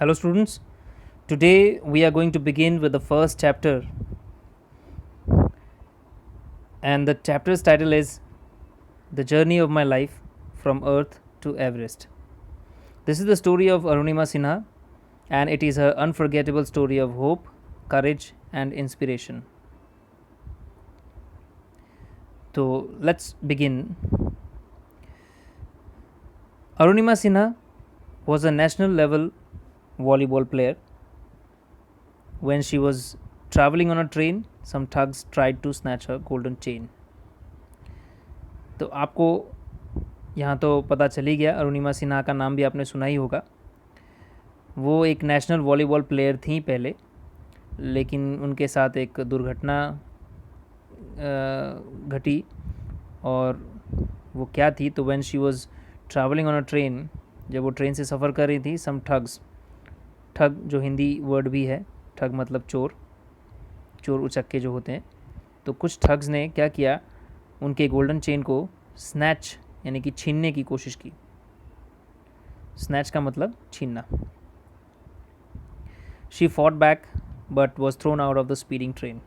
Hello, students. Today we are going to begin with the first chapter, and the chapter's title is The Journey of My Life from Earth to Everest. This is the story of Arunima Sinha, and it is her unforgettable story of hope, courage, and inspiration. So, let's begin. Arunima Sinha was a national level volleyball player. When she was traveling on a train, some thugs tried to snatch her golden chain. तो आपको यहाँ तो पता चल ही गया, अरुणिमा सिन्हा का नाम भी आपने सुना ही होगा। वो एक नेशनल वॉलीबॉल प्लेयर थी पहले, लेकिन उनके साथ एक दुर्घटना घटी। और वो क्या थी, तो when she was travelling on a train, जब वो ट्रेन से सफ़र कर रही थी, सम ठग्स, ठग जो हिंदी वर्ड भी है, ठग मतलब चोर, चोर उचक्के जो होते हैं, तो कुछ ठग्स ने क्या किया, उनके गोल्डन चेन को स्नैच यानी कि छीनने की कोशिश की। स्नैच का मतलब छीनना। She fought back but was thrown out of the speeding train.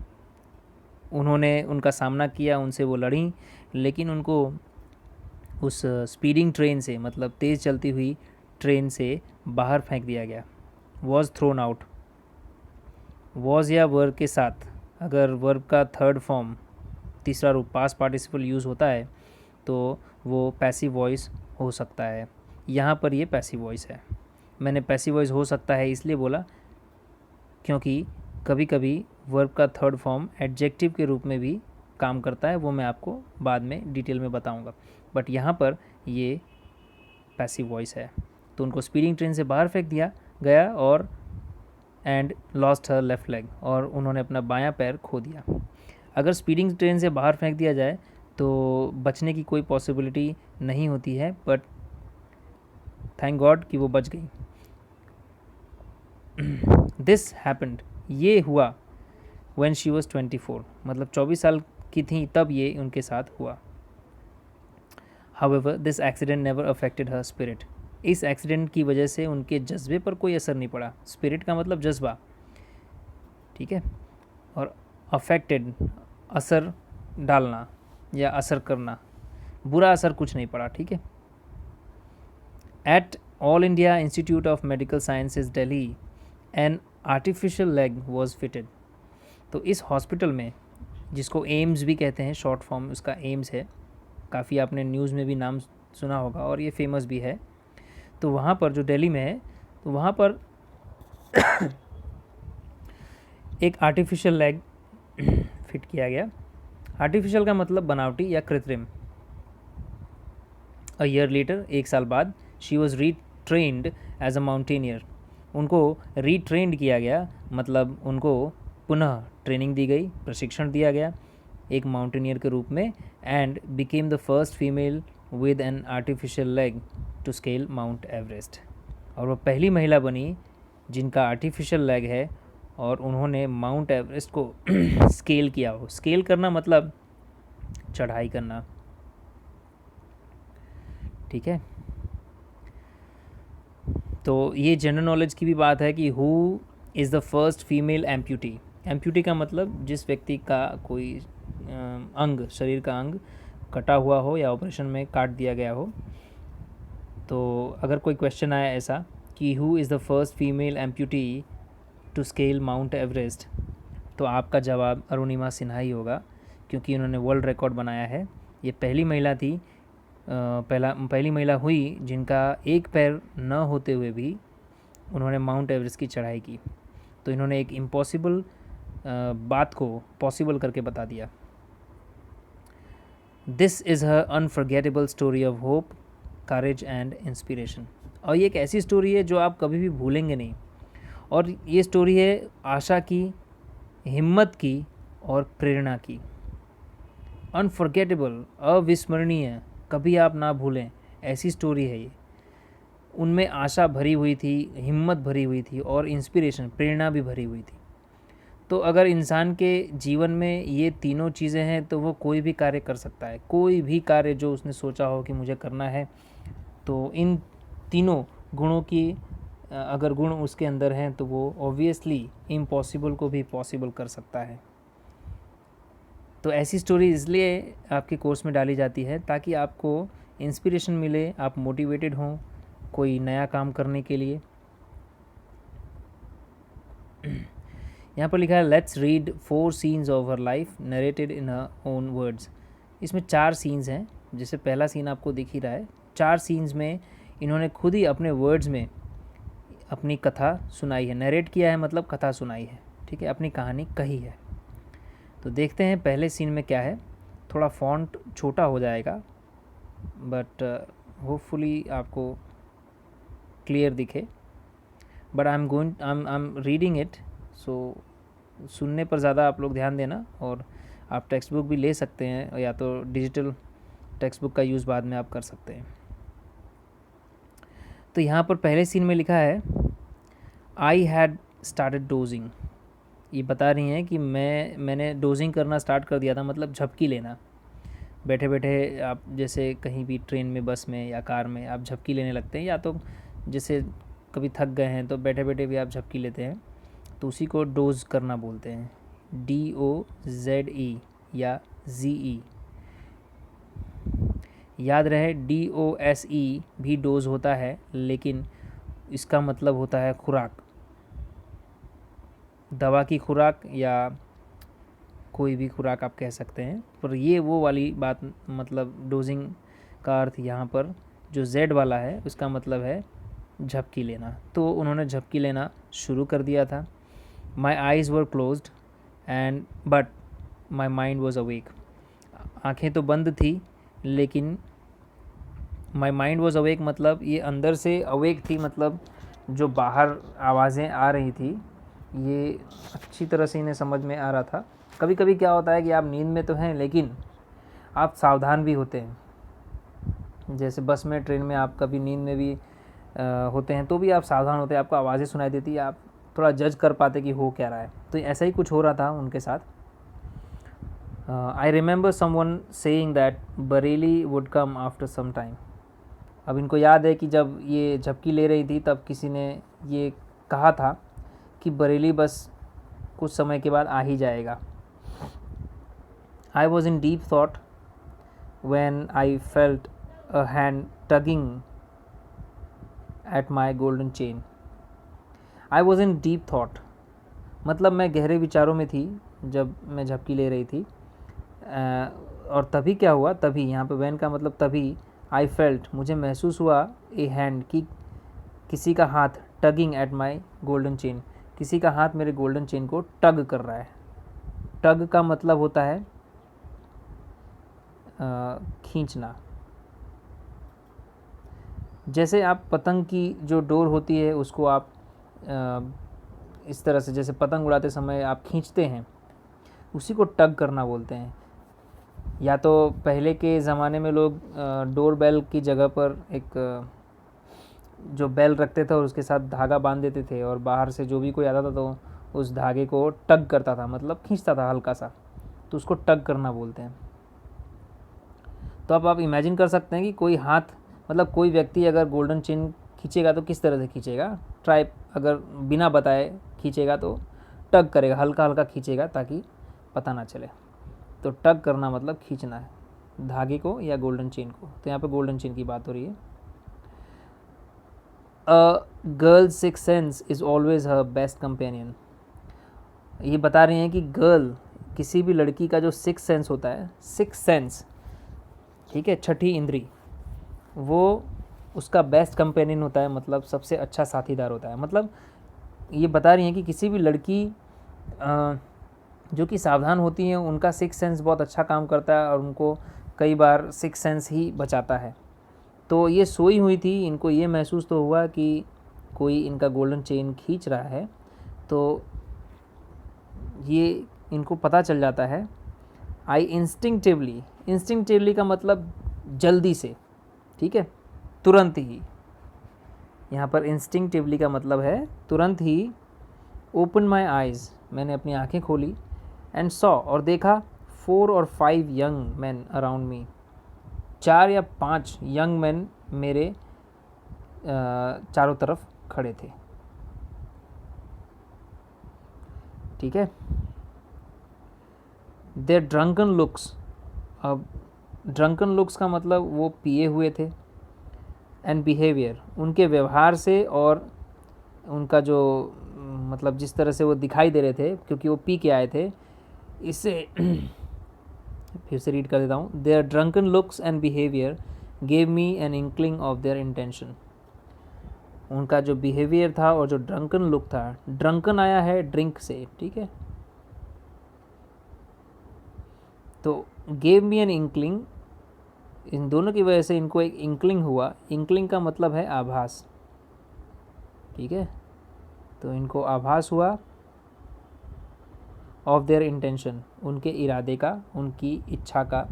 उन्होंने उनका सामना किया, उनसे वो लड़ी, लेकिन उनको उस स्पीडिंग ट्रेन से, मतलब तेज़ चलती हुई ट्रेन से बाहर फेंक दिया गया। वॉज थ्रोन आउट, वॉज या वर्ब के साथ अगर वर्ब का थर्ड फॉर्म, तीसरा रूप पास्ट पार्टिसिपल यूज़ होता है तो वो पैसिव वॉइस हो सकता है। यहाँ पर ये पैसिव वॉइस है। मैंने पैसिव वॉइस हो सकता है इसलिए बोला क्योंकि कभी कभी वर्ब का थर्ड फॉर्म एडजेक्टिव के रूप में भी काम करता है, वो मैं आपको बाद में डिटेल में बताऊंगा। बट यहाँ पर ये पैसिव वॉइस है। तो उनको स्पीडिंग ट्रेन से बाहर फेंक दिया गया और and lost her left leg, और उन्होंने अपना बायां पैर खो दिया। अगर स्पीडिंग ट्रेन से बाहर फेंक दिया जाए तो बचने की कोई पॉसिबिलिटी नहीं होती है, बट थैंक गॉड कि वो बच गई। दिस हैपेंड, ये हुआ व्हेन शी वाज 24, मतलब 24 साल की थी तब ये उनके साथ हुआ। However this accident never affected her spirit. इस एक्सीडेंट की वजह से उनके जज्बे पर कोई असर नहीं पड़ा। स्पिरिट का मतलब जज्बा, ठीक है, और अफेक्टेड असर डालना या असर करना, बुरा असर कुछ नहीं पड़ा, ठीक है। At all India institute of medical sciences Delhi N artificial leg was fitted. तो इस हॉस्पिटल में, जिसको एम्स भी कहते हैं, शॉर्ट फॉर्म उसका एम्स है, काफ़ी आपने न्यूज़ में भी नाम सुना होगा और ये फेमस भी है। तो वहाँ पर जो दिल्ली में है, तो वहाँ पर एक आर्टिफिशियल लेग फिट किया गया। आर्टिफिशियल का मतलब बनावटी या कृत्रिम। अ ईयर लेटर, एक साल बाद, she was retrained as a mountaineer. उनको रीट्रेंड किया गया, मतलब उनको पुनः ट्रेनिंग दी गई, प्रशिक्षण दिया गया एक माउंटेनियर के रूप में, and became the first female with an artificial leg to scale Mount Everest. और वो पहली महिला बनी जिनका आर्टिफिशियल लेग है और उन्होंने माउंट एवरेस्ट को स्केल किया हो। स्केल करना मतलब चढ़ाई करना, ठीक है। तो ये जनरल नॉलेज की भी बात है कि who is the first female amputee. Amputee का मतलब जिस व्यक्ति का कोई अंग, शरीर का अंग कटा हुआ हो या ऑपरेशन में काट दिया गया हो। तो अगर कोई क्वेश्चन आया ऐसा कि who is the first female amputee to scale Mount Everest, तो आपका जवाब अरुणिमा सिन्हा ही होगा, क्योंकि उन्होंने वर्ल्ड रिकॉर्ड बनाया है। ये पहली महिला थी, पहली महिला हुई जिनका एक पैर न होते हुए भी उन्होंने माउंट एवरेस्ट की चढ़ाई की। तो इन्होंने एक इम्पॉसिबल बात को पॉसिबल करके बता दिया। This is her unforgettable story of hope, courage and inspiration. और ये एक ऐसी स्टोरी है जो आप कभी भी भूलेंगे नहीं। और ये स्टोरी है आशा की, हिम्मत की और प्रेरणा की। अनफॉरगेटेबल, अविस्मरणीय, कभी आप ना भूलें, ऐसी स्टोरी है ये। उनमें आशा भरी हुई थी, हिम्मत भरी हुई थी और इंस्पिरेशन, प्रेरणा भी भरी हुई थी। तो अगर इंसान के जीवन में ये तीनों चीज़ें हैं तो वो कोई भी कार्य कर सकता है। कोई भी कार्य जो उसने सोचा हो कि मुझे करना है, तो इन तीनों गुणों की अगर गुण उसके अंदर हैं तो वो ऑब्वियसली इम्पॉसिबल को भी पॉसिबल कर सकता है। तो ऐसी स्टोरी इसलिए आपके कोर्स में डाली जाती है ताकि आपको इंस्पिरेशन मिले, आप मोटिवेटेड हों कोई नया काम करने के लिए। यहाँ पर लिखा है let's read 4 scenes of her life narrated in her own words. इसमें 4 सीन्स हैं, जैसे पहला सीन आपको दिख ही रहा है। 4 सीन्स में इन्होंने खुद ही अपने वर्ड्स में अपनी कथा सुनाई है। नरेट किया है मतलब कथा सुनाई है, ठीक है, अपनी कहानी कही है। तो देखते हैं पहले सीन में क्या है। थोड़ा फॉन्ट छोटा हो जाएगा बट होपफुली आपको क्लियर दिखे। But I am reading it, so सुनने पर ज़्यादा आप लोग ध्यान देना। और आप टेक्स्ट बुक भी ले सकते हैं या तो डिजिटल टेक्स्ट बुक का यूज़ बाद में आप कर सकते हैं। तो यहाँ पर पहले सीन में लिखा है आई हैड स्टार्टेड डोजिंग। ये बता रही हैं कि मैंने डोजिंग करना स्टार्ट कर दिया था, मतलब झपकी लेना। बैठे बैठे आप जैसे कहीं भी ट्रेन में, बस में या कार में आप झपकी लेने लगते हैं, या तो जैसे कभी थक गए हैं तो बैठे बैठे भी आप झपकी लेते हैं, तो उसी को डोज करना बोलते हैं। DOZE या ZE। याद रहे DOSE भी डोज होता है, लेकिन इसका मतलब होता है खुराक, दवा की खुराक या कोई भी खुराक आप कह सकते हैं। पर ये वो वाली बात, मतलब डोजिंग का अर्थ यहाँ पर जो Z वाला है उसका मतलब है झपकी लेना। तो उन्होंने झपकी लेना शुरू कर दिया था। माई eyes were closed end but my mind was awake. आँखें तो बंद थी लेकिन माई माइंड वॉज अवेक मतलब ये अंदर से अवेक थी, मतलब जो बाहर आवाज़ें आ रही थी ये अच्छी तरह से इन्हें समझ में आ रहा था। कभी कभी क्या होता है कि आप नींद में तो हैं लेकिन आप सावधान भी होते हैं। जैसे बस में, ट्रेन में आप कभी नींद में भी होते हैं तो भी आप सावधान होते हैं, आपको आवाज़ें सुनाई देती है, आप थोड़ा जज कर पाते कि हो क्या रहा है। तो ऐसा ही कुछ हो रहा था उनके साथ। I remember someone saying that Bareilly would come after some time. अब इनको याद है कि जब ये झपकी ले रही थी तब किसी ने ये कहा था कि बरेली बस कुछ समय के बाद आ ही जाएगा। I was in deep thought when I felt a hand tugging at my golden chain. I was in deep thought मतलब मैं गहरे विचारों में थी जब मैं झपकी ले रही थी। और तभी क्या हुआ, तभी यहाँ पे वैन का मतलब तभी, आई फेल्ट मुझे महसूस हुआ, ए हैंड की किसी का हाथ, tugging at my golden chain किसी का हाथ मेरे गोल्डन चेन को टग कर रहा है। टग का मतलब होता है खींचना। जैसे आप पतंग की जो डोर होती है उसको आप इस तरह से, जैसे पतंग उड़ाते समय आप खींचते हैं, उसी को टग करना बोलते हैं। या तो पहले के ज़माने में लोग डोर बेल की जगह पर एक जो बेल रखते थे और उसके साथ धागा बांध देते थे, और बाहर से जो भी कोई आता था तो उस धागे को टग करता था, मतलब खींचता था हल्का सा, तो उसको टग करना बोलते हैं। तो अब आप इमेजिन कर सकते हैं कि कोई हाथ, मतलब कोई व्यक्ति अगर गोल्डन चेन खींचेगा तो किस तरह से खींचेगा। ट्राई अगर बिना बताए खींचेगा तो टग करेगा, हल्का हल्का खींचेगा ताकि पता ना चले। तो टग करना मतलब खींचना है धागे को या गोल्डन चेन को। तो यहाँ पे गोल्डन चेन की बात हो रही है। A girl's sixth sense is always her best companion. ये बता रही हैं कि गर्ल, किसी भी लड़की का जो सिक्स्थ सेंस होता है, सिक्स्थ सेंस, ठीक है, छठी इंद्री, वो उसका बेस्ट कंपेनियन होता है, मतलब सबसे अच्छा साथीदार होता है। मतलब ये बता रही हैं कि किसी भी लड़की जो कि सावधान होती हैं उनका सिक्स्थ सेंस बहुत अच्छा काम करता है और उनको कई बार सिक्स्थ सेंस ही बचाता है। तो ये सोई हुई थी, इनको ये महसूस तो हुआ कि कोई इनका गोल्डन चेन खींच रहा है, तो ये इनको पता चल जाता है। आई इंस्टिंक्टिवली का मतलब जल्दी से, ठीक है, तुरंत ही। यहाँ पर इंस्टिंक्टिवली का मतलब है तुरंत ही। ओपन माई आइज़, मैंने अपनी आँखें खोली, एंड सॉ, और देखा, 4 और 5 यंग मैन अराउंड मी, 4 या 5 यंग मैन मेरे चारों तरफ खड़े थे, ठीक है। देयर ड्रंकन लुक्स, अब ड्रंकन लुक्स का मतलब वो पिए हुए थे, एंड बिहेवियर, उनके व्यवहार से और उनका जो मतलब जिस तरह से वो दिखाई दे रहे थे क्योंकि वो पी के आए थे, इससे फिर से रीड कर देता हूँ। Their drunken looks and behaviour gave me an inkling of their intention. उनका जो बिहेवियर था और जो ड्रंकन लुक था, ड्रंकन आया है ड्रिंक से, ठीक है, तो गेव मी एन इंक्लिंग, इन दोनों की वजह से इनको एक इंक्लिंग हुआ। इंक्लिंग का मतलब है आभास, ठीक है, तो इनको आभास हुआ ऑफ देयर इंटेंशन, उनके इरादे का, उनकी इच्छा का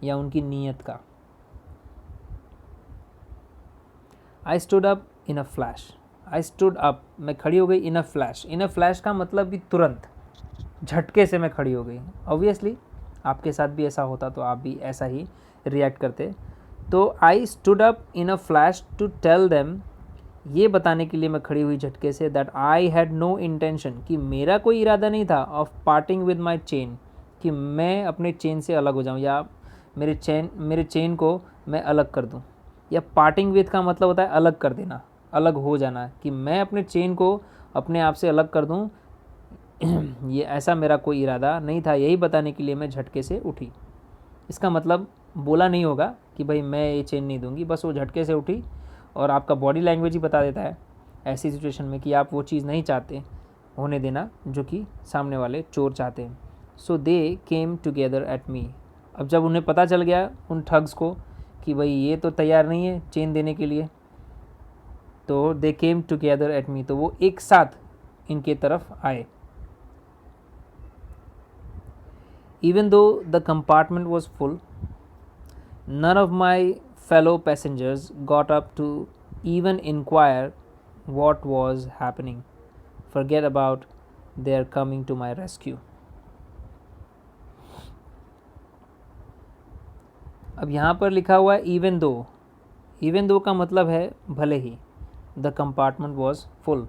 या उनकी नीयत का। आई stood up in a flash, I stood up, मैं खड़ी हो गई, इन a flash, in a flash का मतलब भी तुरंत, झटके से मैं खड़ी हो गई। ऑब्वियसली आपके साथ भी ऐसा होता तो आप भी ऐसा ही रिएक्ट करते। तो I stood up in a flash to tell them, ये बताने के लिए मैं खड़ी हुई झटके से, that I had no intention, कि मेरा कोई इरादा नहीं था, of parting with my chain, कि मैं अपने चेन से अलग हो जाऊँ या मेरे चेन को मैं अलग कर दूँ। या पार्टिंग विद का मतलब होता है अलग कर देना, अलग हो जाना, कि मैं अपने चेन को अपने आप से अलग कर दूँ, ये ऐसा मेरा कोई इरादा नहीं था। यही बताने के लिए मैं झटके से उठी। इसका मतलब बोला नहीं होगा कि भाई मैं ये चेन नहीं दूंगी, बस वो झटके से उठी, और आपका बॉडी लैंग्वेज ही बता देता है ऐसी सिचुएशन में कि आप वो चीज़ नहीं चाहते होने देना जो कि सामने वाले चोर चाहते हैं। सो दे केम टुगेदर एट मी, अब जब उन्हें पता चल गया उन ठग्स को कि भाई ये तो तैयार नहीं है चेन देने के लिए, तो दे केम टुगेदर एट मी, तो वो एक साथ इनके तरफ आए। Even though the compartment was full, none of my fellow passengers got up to even inquire what was happening. Forget about their coming to my rescue. अब यहाँ पर लिखा हुआ है even though, even though का मतलब है भले ही, the compartment was full,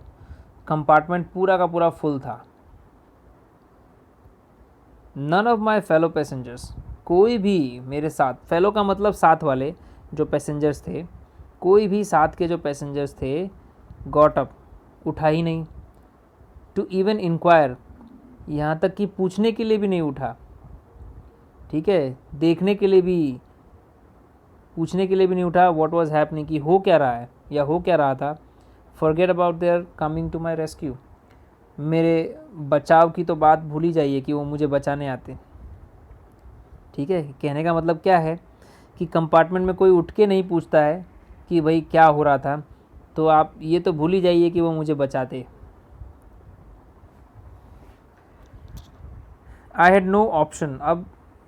compartment पूरा का पूरा फुल था। None of my fellow passengers, कोई भी मेरे साथ, फेलो का मतलब साथ वाले जो पैसेंजर्स थे, कोई भी साथ के जो पैसेंजर्स थे, गॉट अप, उठा ही नहीं, टू इवन इंक्वायर, यहाँ तक कि पूछने के लिए भी नहीं उठा, ठीक है, देखने के लिए भी, पूछने के लिए भी नहीं उठा व्हाट वाज हैपनिंग, कि हो क्या रहा है या हो क्या रहा था। Forget about their coming to my rescue, मेरे बचाव की तो बात भूल ही जाइए कि वो मुझे बचाने आते, ठीक है। कहने का मतलब क्या है कि कंपार्टमेंट में कोई उठ के नहीं पूछता है कि भाई क्या हो रहा था, तो आप ये तो भूल ही जाइए कि वो मुझे बचाते। आई हैड नो ऑप्शन, अब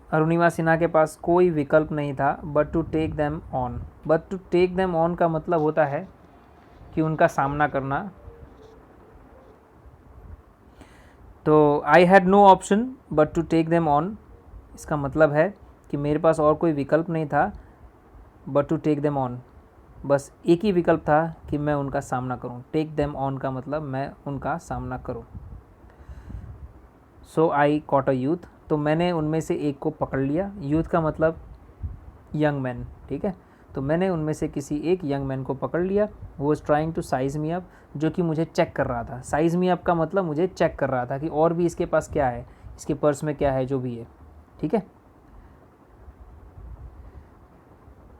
अरुणिमा सिन्हा के पास कोई विकल्प नहीं था, but to take them on, but to take them on का मतलब होता है कि उनका सामना करना। तो I had no option but to take them on, इसका मतलब है कि मेरे पास और कोई विकल्प नहीं था, but to take them on, बस एक ही विकल्प था कि मैं उनका सामना करूं। टेक देम ऑन का मतलब मैं उनका सामना करूं। सो आई कॉट अ यूथ, तो मैंने उनमें से एक को पकड़ लिया। यूथ का मतलब यंग मैन, ठीक है, तो मैंने उनमें से किसी एक यंग मैन को पकड़ लिया। वो is trying to size me up, जो कि मुझे चेक कर रहा था। साइज़ मी अप का मतलब मुझे चेक कर रहा था कि और भी इसके पास क्या है, इसके पर्स में क्या है, जो भी है, ठीक है।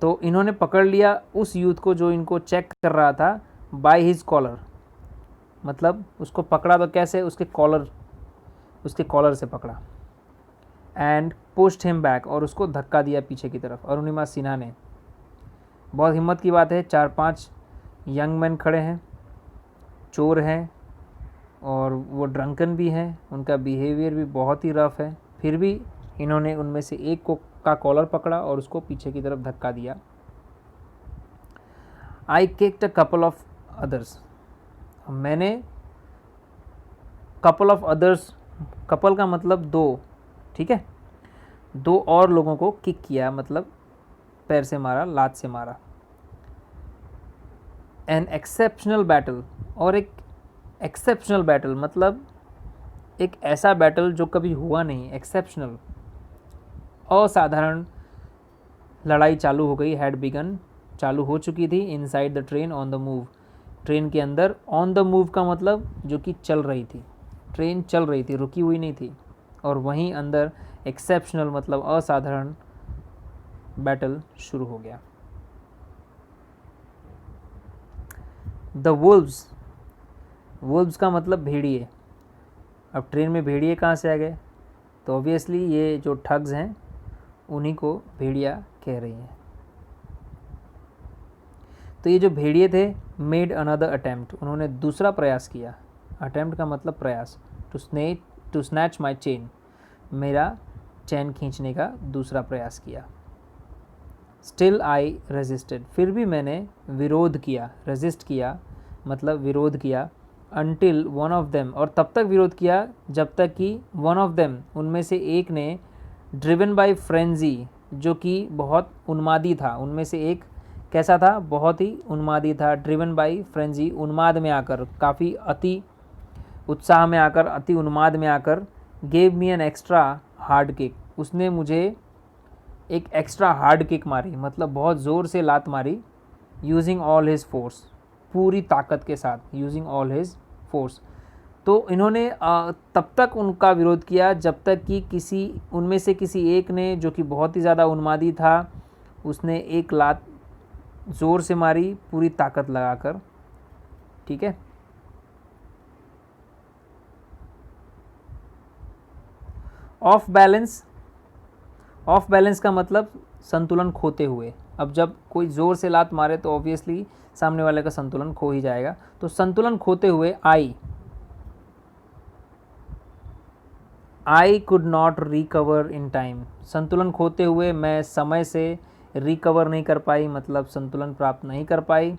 तो इन्होंने पकड़ लिया उस यूथ को जो इनको चेक कर रहा था, बाय हिज कॉलर, मतलब उसको पकड़ा तो कैसे, उसके कॉलर से पकड़ा। एंड पुश्ड हिम बैक, और उसको धक्का दिया पीछे की तरफ, अरुणिमा सिन्हा ने। बहुत हिम्मत की बात है, 4-5 यंग मैन खड़े हैं, चोर हैं, और वो ड्रंकन भी हैं, उनका बिहेवियर भी बहुत ही रफ़ है, फिर भी इन्होंने उनमें से एक को का कॉलर पकड़ा और उसको पीछे की तरफ धक्का दिया। I kicked a couple of others, मैंने कपल ऑफ अदर्स, कपल का मतलब दो, ठीक है, 2 और लोगों को किक किया, मतलब पैर से मारा, लात से मारा। एन एक्सेप्शनल बैटल, और एक एक्सेप्शनल बैटल मतलब एक ऐसा बैटल जो कभी हुआ नहीं, एक्सेप्शनल, असाधारण लड़ाई चालू हो गई, हैड बिगन, चालू हो चुकी थी, inside the train on the move, train के अंदर, ऑन द मूव का मतलब जो कि चल रही थी, ट्रेन चल रही थी, रुकी हुई नहीं थी, और वहीं अंदर एक्सेप्शनल मतलब असाधारण बैटल शुरू हो गया। द वुल्व्स, वुल्व्स का मतलब भेड़िए। अब ट्रेन में भेड़िए कहाँ से आ गए, तो ऑब्वियसली ये जो ठग्स हैं उन्हीं को भेड़िया कह रही हैं। तो ये जो भेड़िए थे, मेड अनदर अटैम्प्ट, उन्होंने दूसरा प्रयास किया, अटैम्प्ट का मतलब प्रयास, टू स्नैच माई चेन, मेरा चैन खींचने का दूसरा प्रयास किया। स्टिल आई रेजिस्टेड, फिर भी मैंने विरोध किया, रेजिस्ट किया मतलब विरोध किया, अनटिल वन ऑफ देम, और तब तक विरोध किया जब तक कि वन ऑफ देम, उनमें से एक ने, ड्रिवन बाय फ्रेंजी, जो कि बहुत उन्मादी था, उनमें से एक कैसा था, बहुत ही उन्मादी था, ड्रिवन बाय फ्रेंजी, उन्माद में आकर, काफ़ी अति उत्साह में आकर, अति उन्माद में आकर, gave me an extra hard kick, उसने मुझे एक एक्स्ट्रा हार्ड किक मारी, मतलब बहुत ज़ोर से लात मारी, यूजिंग ऑल हिज फोर्स, पूरी ताकत के साथ, यूजिंग ऑल हिज फोर्स। तो इन्होंने तब तक उनका विरोध किया जब तक कि किसी उनमें से किसी एक ने, जो कि बहुत ही ज़्यादा उन्मादी था, उसने एक लात ज़ोर से मारी, पूरी ताकत लगाकर, ठीक है। ऑफ बैलेंस, ऑफ बैलेंस का मतलब संतुलन खोते हुए। अब जब कोई ज़ोर से लात मारे तो ऑब्वियसली सामने वाले का संतुलन खो ही जाएगा, तो संतुलन खोते हुए, I could not recover in time, संतुलन खोते हुए मैं समय से रिकवर नहीं कर पाई, मतलब संतुलन प्राप्त नहीं कर पाई।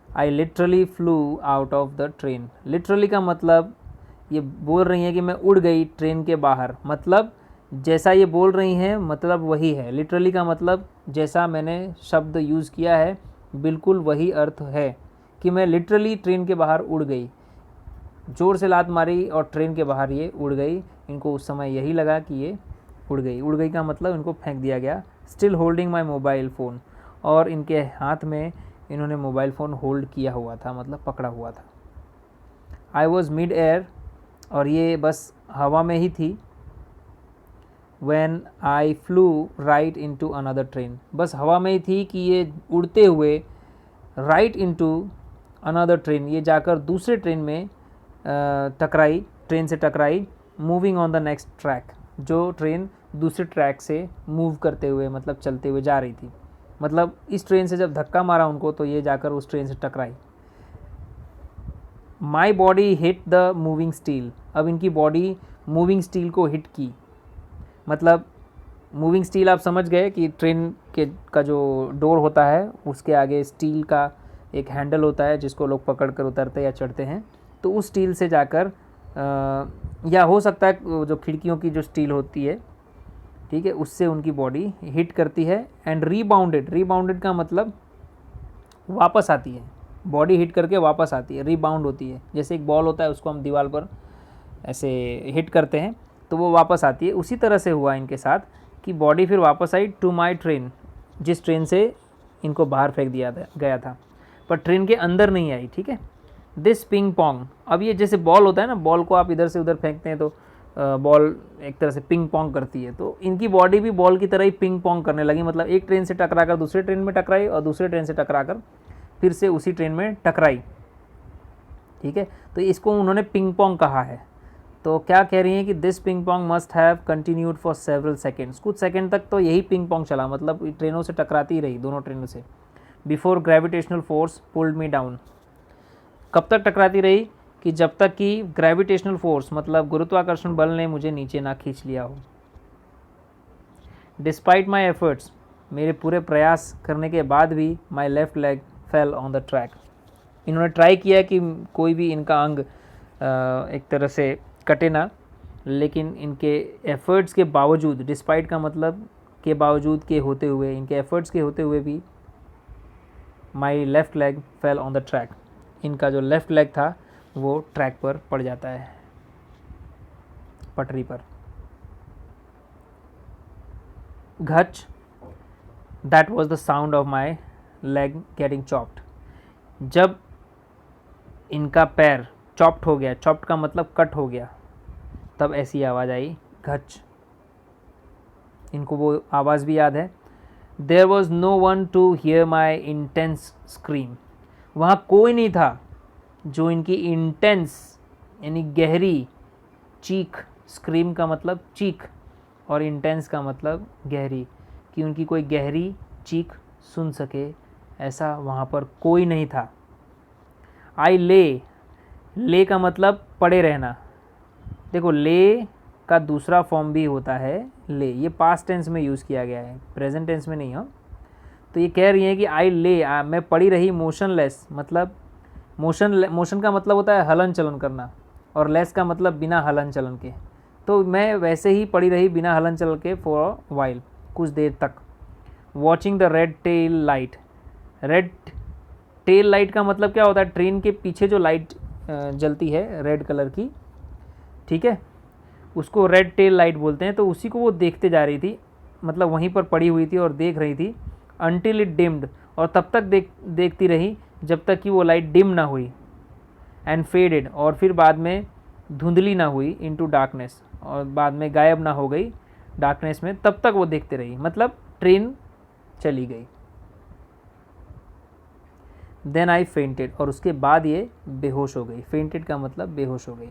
I literally flew out of the train, literally का मतलब ये बोल रही हैं कि मैं उड़ गई ट्रेन के बाहर, मतलब जैसा ये बोल रही हैं मतलब वही है, लिटरली का मतलब जैसा मैंने शब्द यूज़ किया है बिल्कुल वही अर्थ है कि मैं लिटरली ट्रेन के बाहर उड़ गई, ज़ोर से लात मारी और ट्रेन के बाहर ये उड़ गई। इनको उस समय यही लगा कि ये उड़ गई, उड़ गई का मतलब इनको फेंक दिया गया। Still holding my mobile phone, और इनके हाथ में इन्होंने मोबाइल फ़ोन होल्ड किया हुआ था, मतलब पकड़ा हुआ था। आई वॉज मिड एयर, और ये बस हवा में ही थी। When I flew right into another train, बस हवा में ही थी कि ये उड़ते हुए right into another train, ये जाकर दूसरे ट्रेन में टकराई, ट्रेन से टकराई। Moving on the next track, जो ट्रेन दूसरे ट्रैक से मूव करते हुए मतलब चलते हुए जा रही थी, मतलब इस ट्रेन से जब धक्का मारा उनको तो ये जाकर उस ट्रेन से टकराई। My body hit the moving steel, अब इनकी बॉडी मूविंग स्टील को हिट की, मतलब मूविंग स्टील आप समझ गए कि ट्रेन के का जो डोर होता है उसके आगे स्टील का एक हैंडल होता है जिसको लोग पकड़ कर उतरते या चढ़ते हैं, तो उस स्टील से जाकर या हो सकता है जो खिड़कियों की जो स्टील होती है, ठीक है, उससे उनकी बॉडी हिट करती है। एंड रीबाउंडेड, रीबाउंडेड का मतलब वापस आती है, बॉडी हिट करके वापस आती है, रीबाउंड होती है, जैसे एक बॉल होता है उसको हम दीवार पर ऐसे हिट करते हैं तो वो वापस आती है, उसी तरह से हुआ इनके साथ कि बॉडी फिर वापस आई टू माई ट्रेन, जिस ट्रेन से इनको बाहर फेंक दिया गया था, पर ट्रेन के अंदर नहीं आई, ठीक है। दिस पिंग पोंग, अब ये जैसे बॉल होता है ना, बॉल को आप इधर से उधर फेंकते हैं तो बॉल एक तरह से पिंग पोंग करती है, तो इनकी बॉडी भी बॉल की तरह ही पिंग पोंग करने लगी, मतलब एक ट्रेन से टकरा कर दूसरे ट्रेन में टकराई और दूसरे ट्रेन से टकरा कर फिर से उसी ट्रेन में टकराई, ठीक है। तो इसको उन्होंने पिंग पोंग कहा है। तो क्या कह रही हैं कि this ping pong must have continued for several seconds, कुछ सेकंड तक तो यही पिंग पोंग चला, मतलब ट्रेनों से टकराती ही रही, दोनों ट्रेनों से। Before gravitational force pulled me down, कब तक टकराती रही कि जब तक कि ग्रेविटेशनल फोर्स मतलब गुरुत्वाकर्षण बल ने मुझे नीचे ना खींच लिया हो। डिस्पाइट माई एफर्ट्स, मेरे पूरे प्रयास करने के बाद भी my left leg fell on the track, इन्होंने ट्राई किया कि कोई भी इनका अंग एक तरह से कटे ना, लेकिन इनके एफ़र्ट्स के बावजूद, डिस्पाइट का मतलब के बावजूद के होते हुए, इनके एफ़र्ट्स के होते हुए भी my left leg fell on the track. इनका जो लेफ़्ट लेग था वो ट्रैक पर पड़ जाता है, पटरी पर। घच, that was the sound of my leg getting chopped. जब इनका पैर चॉप्ड हो गया, चॉप्ड का मतलब कट हो गया, तब ऐसी आवाज़ आई, घच। इनको वो आवाज़ भी याद है। There was no one to hear my intense scream. वहाँ कोई नहीं था जो इनकी इंटेंस यानी गहरी चीख, स्क्रीम का मतलब चीख और इंटेंस का मतलब गहरी, कि उनकी कोई गहरी चीख सुन सके, ऐसा वहाँ पर कोई नहीं था। आई ले का मतलब पड़े रहना। देखो ले का दूसरा फॉर्म भी होता है ले, ये पास्ट टेंस में यूज़ किया गया है, प्रेजेंट टेंस में नहीं हो। तो ये कह रही है कि आई ले, मैं पड़ी रही मोशनलेस, मतलब मोशन का मतलब होता है हलन चलन करना, और लेस का मतलब बिना हलन चलन के। तो मैं वैसे ही पड़ी रही बिना हलन चलन के फॉर वाइल, कुछ देर तक। Watching the red tail light. Red tail light का मतलब क्या होता है? ट्रेन के पीछे जो लाइट जलती है रेड कलर की, ठीक है, उसको रेड टेल लाइट बोलते हैं। तो उसी को वो देखते जा रही थी, मतलब वहीं पर पड़ी हुई थी और देख रही थी। अनटिल इट डिम्ड, और तब तक देखती रही जब तक कि वो लाइट डिम ना हुई। एंड फेडेड, और फिर बाद में धुंधली ना हुई, इनटू डार्कनेस, और बाद में गायब ना हो गई डार्कनेस में, तब तक वो देखते रही, मतलब ट्रेन चली गई। देन आई फेंटेड, और उसके बाद ये बेहोश हो गई। फेंटेड का मतलब बेहोश हो गई।